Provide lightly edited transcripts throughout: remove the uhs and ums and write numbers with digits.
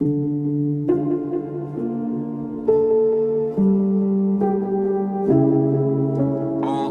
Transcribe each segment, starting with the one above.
Old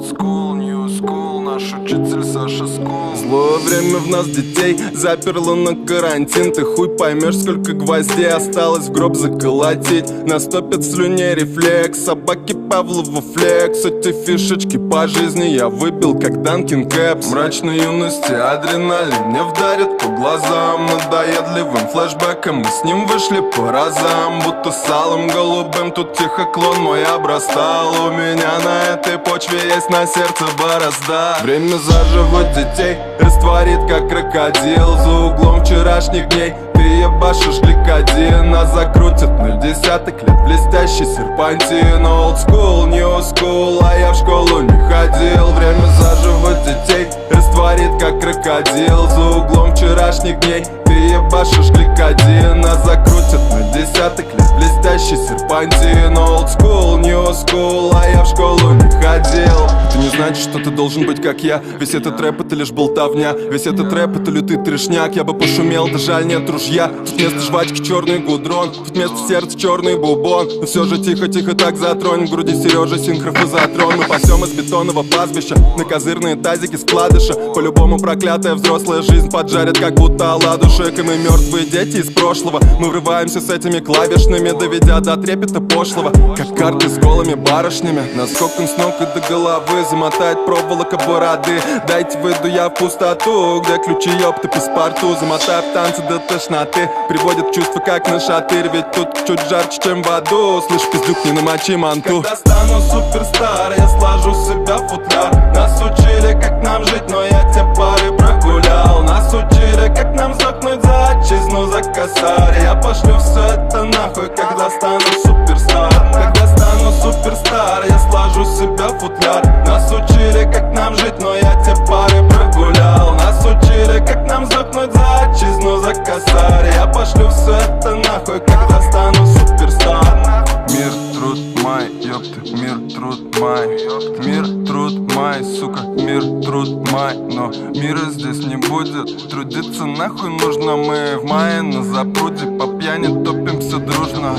school, new school, наш учитель Саша Скул. Злое время в нас детей заперло на карантин. Ты хуй поймешь, сколько гвоздей осталось в гроб заколотить. Наступит в слюне рефлекс, собаки Павлова флекс. Эти фишечки по жизни я выбил, как Данкин Кэпс. Мрачной юности адреналин мне вдарит по глазам. Надоедливым флешбеком мы с ним вышли по разам. Будто салом голубым тут тихо клон мой обрастал. У меня на этой почве есть на сердце борозда. Время заживать детей растворит, как крокодил. За углом вчерашних дней ты ебашишь гликодин, а закрутит 0,10 лет блестящий серпантин. Old school, new school, а я в школу не ходил. Время заживать детей растворит, как крокодил. За углом вчерашних дней ты ебашишь гликодин, а закрутит 0,10 лет блестящий серпантин. Old school, new school, а я в школу не ходил. Это не значит, что ты должен быть как я. Весь этот рэп это лишь болтовня. Весь этот рэп это лютый трешняк. Я бы пошумел, да жаль нет ружья. Тут вместо жвачки черный гудрон, тут вместо сердца черный бубон. Но все же тихо-тихо так затронь. В груди Сережа синхрофазотрон. Мы пасем из бетонного пастбища на козырные тазики складыша. По-любому проклятая взрослая жизнь поджарит, как будто оладушек. И мы мертвые дети из прошлого. Мы врываемся с этими клавишными, доведя до трепета пошлого. Как карты с голыми барышнями. Наскоком с ног и до головы замотает проволока бороды. Дайте выйду я в пустоту, где ключи ёпты паспорту. Замотай в танцы до тошноты, приводит чувства как на шатырь. Ведь тут чуть жарче, чем в аду. Слышь, пиздюк, не намочи манту. Когда стану суперстар, я сложу с себя футляр. Нас учили, как нам жить, но я те пары прогулял. Нас учили, как нам сдохнуть за отчизну, за косарь. Я пошлю все это нахуй, когда стану суперстар. Когда стану суперстар, я сложу с себя футляр. Нас учили, как нам жить, но я те пары прогулял. Нас учили, как нам сдохнуть за отчизну, за косарь. Я пошлю все это нахуй, когда стану суперстар. Мир, труд, май, ёпты, мир, труд, май. Мир, труд, май, сука, мир, труд, май. Но мира здесь не будет, трудиться нахуй нужно. Мы в мае на запруде по пьяни топим все дружно.